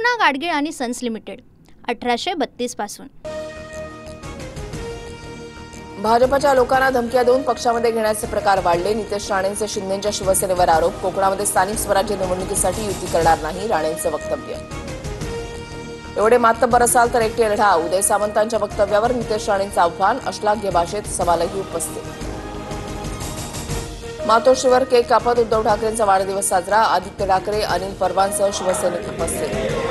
पूना गाडगीळ आणि sons limited 1832 पासून। भाजपच्या लोकांना धमक्या देऊन पक्षामध्ये घेण्याचे प्रकार वाढले। नितेश राणेंचे शिंदेंच्या शिवसेनेवर आरोप। कोकणामध्ये स्थानिक स्वराज्य निवडणुकीसाठी युती करणार नाही, राणेंचं वक्तव्य। एवढे मातब्बर असाल तर एकटे लढा, उदय सामंतांच्या वक्तव्यावर नितेश राणेंचं आव्हान। अश्लाघ्य भाषेत सवालही उपस्थित। मातोश्रीवर केक कापत उद्धव ठाकरेंचा वाढदिवस साजरा। आदित्य ठाकरे, अनिल परबांसह शिवसैनिक उपस्थित।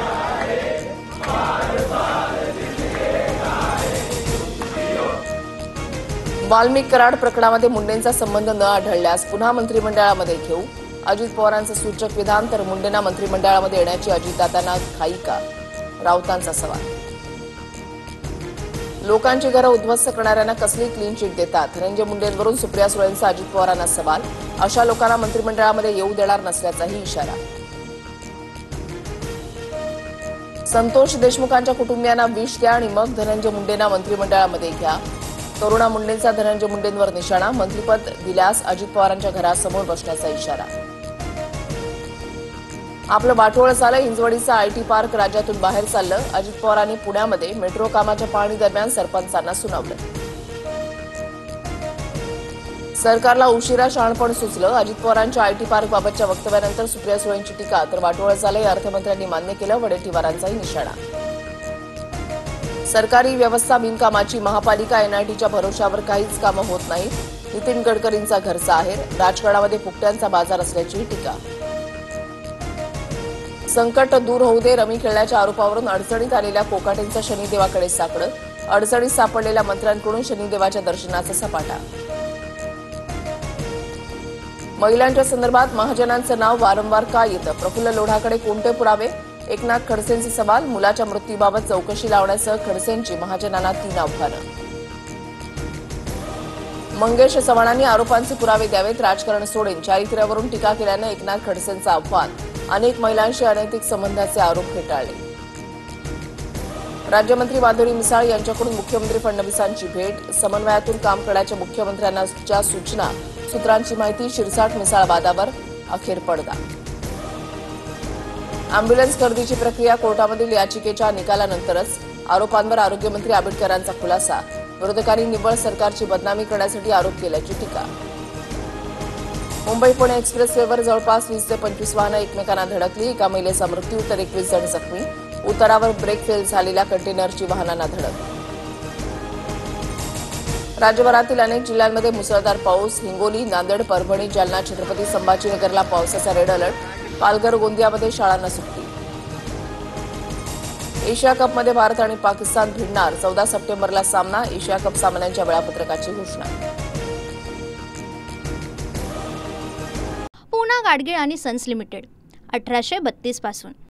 वाल्मिक कराड प्रकरणामध्ये मुंडेंचा संबंध न आढळल्यास पुन्हा मंत्रिमंडळामध्ये घेऊ, अजित पवारांचं सूचक विधान। तर मुंडेंना मंत्रिमंडळामध्ये येण्याची अजितदादांना घाई का, राऊतांचा सवाल। लोकांची घरं उद्ध्वस्त करणाऱ्यांना कसली क्लीन चिट देतात, धनंजय मुंडेंवरून सुप्रिया सुळेंचा अजित पवारांना सवाल। अशा लोकांना मंत्रिमंडळामध्ये येऊ देणार नसल्याचाही इशारा। संतोष देशमुखांच्या कुटुंबियांना विष द्या आणि मग धनंजय मुंडेंना मंत्रिमंडळामध्ये घ्या, करुणा मुंडेंचा धनंजय मुंडेंवर निशाणा। मंत्रिपद दिल्यास अजित पवारांच्या घरासमोर बसण्याचा इशारा। आपलं वाटोळं झालं, हिंजवडीचं आयटी पार्क राज्यातून बाहेर चाललं। अजित पवारांनी पुण्यामध्ये मेट्रो कामाच्या पाहणी दरम्यान सरपंचांना सुनावलं। सरकारला उशिरा शहाणपण सुचलं, अजित पवारांच्या आयटी पार्कबाबतच्या वक्तव्यानंतर सुप्रिया सुळेंची टीका। तर वाटोळं झालंय, अर्थमंत्र्यांनी मान्य केलं, वडेट्टीवारांचाही निशाणा। सरकारी व्यवस्था बिनकामाची, महापालिका एनआयटीच्या भरोशावर काहीच कामं होत नाहीत, नितीन गडकरींचा घरचा आहेर। राजकारणामध्ये फुकट्यांचा बाजार असल्याची टीका। संकट दूर होऊ दे, रमी खेळण्याच्या आरोपावरून अडचणीत आलेल्या कोकाटेंचं शनिदेवाकडे साकडं। अडचणीत सापडलेल्या मंत्र्यांकडून शनिदेवाच्या दर्शनाचा सपाटा। महिलांच्या संदर्भात महाजनांचं नाव वारंवार का येतं, प्रफुल्ल लोढाकडे कोणते पुरावे, एकनाथ खडसेंचे सवाल। मुलाच्या मृत्यूबाबत चौकशी लावण्यासह खडसेंची महाजनांना 3 आव्हानं। मंगेश चव्हाणांनी आरोपांचे पुरावे द्यावेत, राजकारण सोडेन, चारित्र्यावरून टीका केल्यानं एकनाथ खडसेंचं आव्हान। अनेक महिलांशी अनैतिक संबंधाचे आरोप फेटाळले। राज्यमंत्री माधुरी मिसाळ यांच्याकडून मुख्यमंत्री फडणवीसांची भेट, समन्वयातून काम करण्याच्या मुख्यमंत्र्यांच्या सूचना, सूत्रांची माहिती। शिरसाट मिसाळ वादावर अखेर पडदा। अँब्युलन्स खरेदीची प्रक्रिया कोर्टामधील याचिकेच्या निकालानंतरच, आरोपांवर आरोग्यमंत्री आबिटकरांचा खुलासा। विरोधकांनी निव्वळ सरकारची बदनामी करण्यासाठी आरोप केल्याची टीका। मुंबई पुणे एक्सप्रेसवेवर जवळपास 20 ते 25 वाहनं एकमेकांना धडकली, एका महिलेचा मृत्यू तर 21 जण जखमी। उतारावर ब्रेक फेल झालेल्या कंटेनरची वाहनांना धडक। राज्यभरातील अनेक जिल्ह्यांमध्ये मुसळधार पाऊस, हिंगोली, नांदेड, परभणी, जालना, छत्रपती संभाजीनगरला पावसाचा रेड अलर्ट। पालघर, गोंदियामध्ये शाळांना सुट्टी। एशिया कपमध्ये भारत आणि पाकिस्तान भिडणार, 14 सप्टेंबरला सामना। एशिया कप सामन्यांच्या वेळापत्रकाची घोषणा। पूना गाडगीळ आणि सन्स लिमिटेड 1832 पासून।